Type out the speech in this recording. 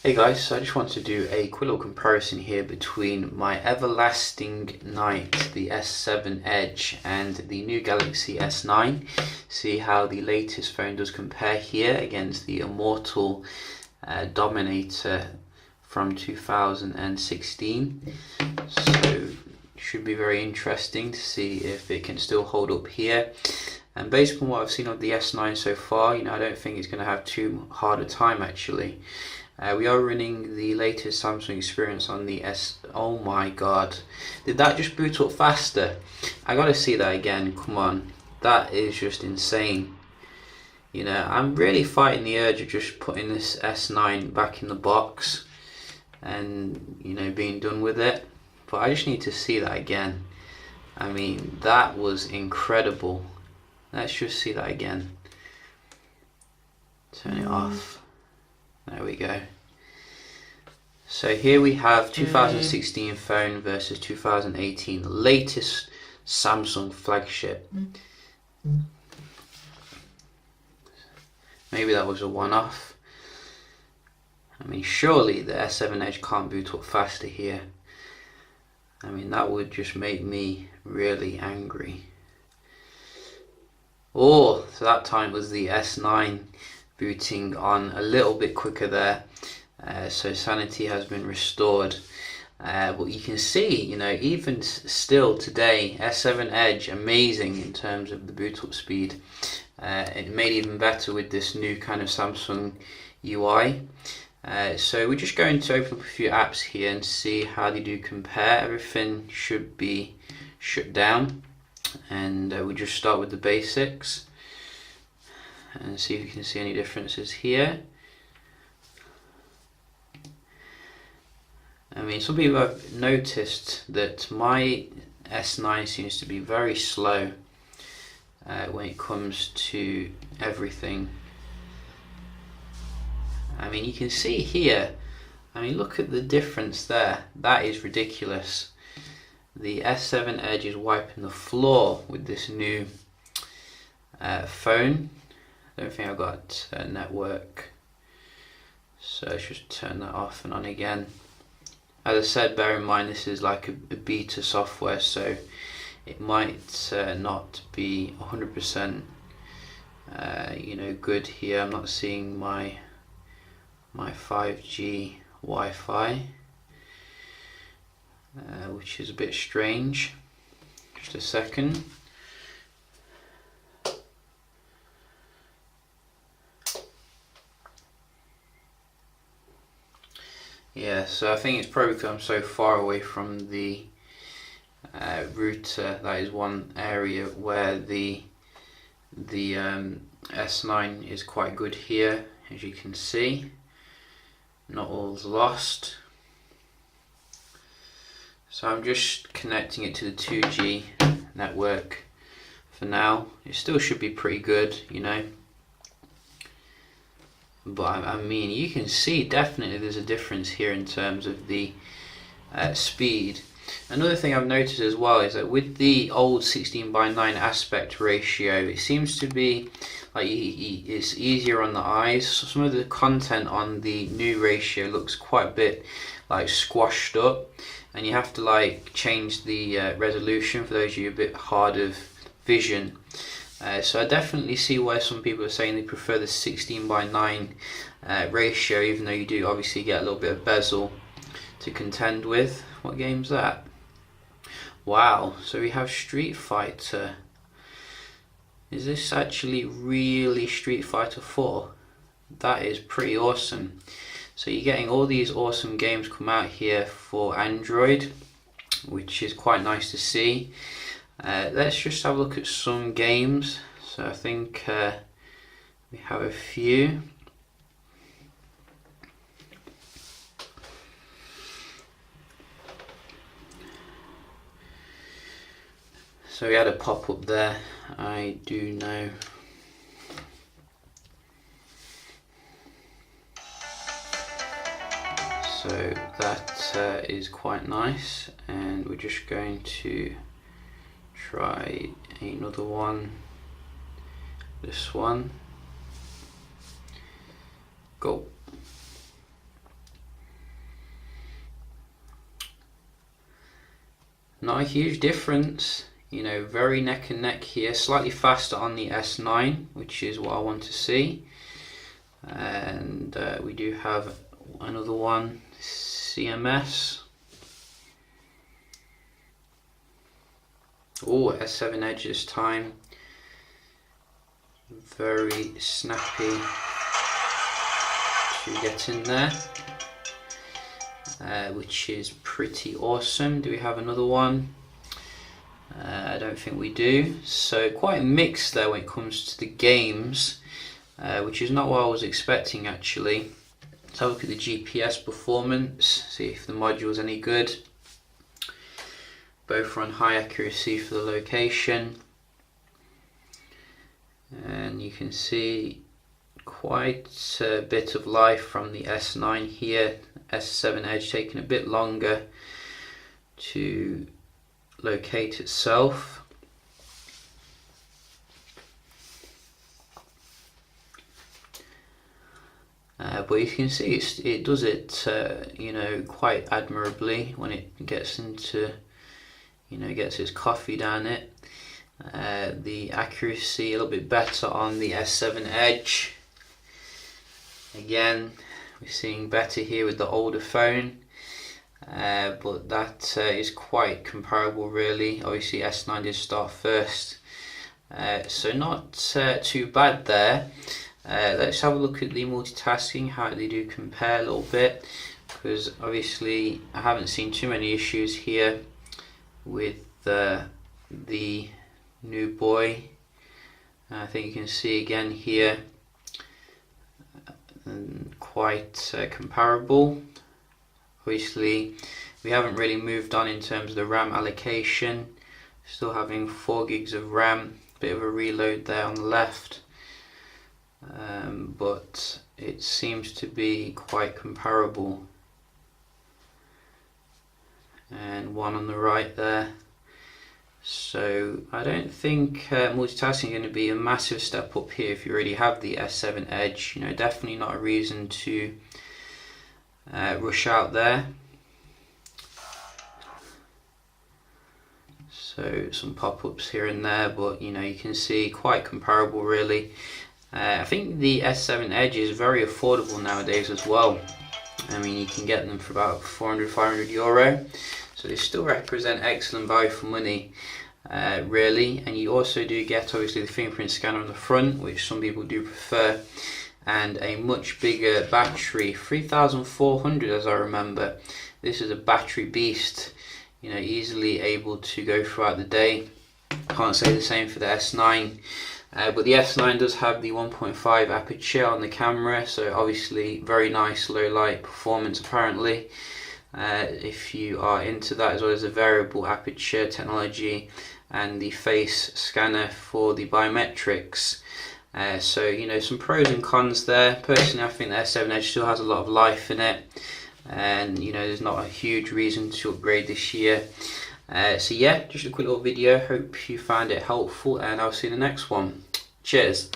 Hey guys, so I just want to do a quick little comparison here between my Everlasting Night, the S7 Edge, and the new Galaxy S9. See how the latest phone does compare here against the Immortal Dominator from 2016. So should be very interesting to see if it can still hold up here. And based on what I've seen of the S9 so far, I don't think it's going to have too hard a time actually. We are running the latest Samsung experience on the S. Oh my god, did that just boot up faster? I gotta see that again. Come on, that is just insane. I'm really fighting the urge of just putting this S9 back in the box and being done with it, but I just need to see that again. I mean, that was incredible. Let's just see that again. Turn it off. There we go. So here we have 2016 phone versus 2018, latest Samsung flagship. Maybe that was a one-off. I mean, surely the S7 Edge can't boot up faster here. I mean, that would just make me really angry. Oh, so that time was the S9 booting on a little bit quicker there, so sanity has been restored, but you can see even still today S7 Edge amazing in terms of the boot up speed. It made even better with this new kind of Samsung UI. So we're just going to open up a few apps here and see how they do compare. Everything should be shut down, and we just start with the basics and see if you can see any differences here. I mean, some people have noticed that my S9 seems to be very slow when it comes to everything. I mean, you can see here, I mean, look at the difference there. That is ridiculous. The S7 Edge is wiping the floor with this new phone. I don't think I've got a network, so let's just turn that off and on again. As I said, bear in mind this is like a beta software, so it might not be 100% good here. I'm not seeing my 5G Wi-Fi, which is a bit strange. Just a second. Yeah, so I think it's probably because I'm so far away from the router. That is one area where the S9 is quite good here, as you can see. Not all's lost. So I'm just connecting it to the 2G network for now. It still should be pretty good, But I mean, you can see definitely there's a difference here in terms of the speed. Another thing I've noticed as well is that with the old 16:9 aspect ratio, it seems to be like it's easier on the eyes. So some of the content on the new ratio looks quite a bit like squashed up, and you have to like change the resolution for those of you a bit hard of vision. So I definitely see why some people are saying they prefer the 16:9 ratio, even though you do obviously get a little bit of bezel to contend with. What game's that? Wow, so we have Street Fighter. Is this actually really Street Fighter 4? That is pretty awesome. So you're getting all these awesome games come out here for Android, which is quite nice to see. Let's just have a look at some games. So I think we have a few. So we had a pop-up there, I do know. So that is quite nice, and we're just going to try another one. This one. Go. not a huge difference, you know, very neck and neck here. Slightly faster on the S9, which is what I want to see. And we do have another one, CMS. Oh, S7 Edge this time. Very snappy to get in there, which is pretty awesome. Do we have another one? I don't think we do. So quite mixed there when it comes to the games, which is not what I was expecting actually. Let's have a look at the GPS performance, see if the module is any good. Both run high accuracy for the location, and you can see quite a bit of life from the S9 here. S7 Edge taking a bit longer to locate itself. But you can see it does it, you know, quite admirably when it gets into, you know, gets its coffee down it. The accuracy a little bit better on the S7 Edge. Again, we're seeing better here with the older phone, but that is quite comparable really. Obviously S9 did start first, so not too bad there. Let's have a look at the multitasking, how they do compare a little bit, because obviously I haven't seen too many issues here with the new boy. I think you can see again here, quite comparable. Obviously we haven't really moved on in terms of the RAM allocation, still having 4 gigs of RAM, bit of a reload there on the left, but it seems to be quite comparable. And one on the right there. So I don't think multitasking is going to be a massive step up here if you already have the S7 Edge. You know, definitely not a reason to rush out there. So some pop-ups here and there, but you know, you can see quite comparable really. I think the S7 Edge is very affordable nowadays as well. I mean, you can get them for about 400-500 euro. So they still represent excellent value for money, really. And you also do get obviously the fingerprint scanner on the front, which some people do prefer, and a much bigger battery, 3400 as I remember. This is a battery beast, you know, easily able to go throughout the day. Can't say the same for the S9. But the S9 does have the 1.5 aperture on the camera, so obviously very nice low light performance apparently. If you are into that, as well as the variable aperture technology and the face scanner for the biometrics. So you know, some pros and cons there. Personally, I think the S7 Edge still has a lot of life in it, and you know, there's not a huge reason to upgrade this year. So yeah, just a quick little video. Hope you found it helpful, and I'll see you in the next one. Cheers.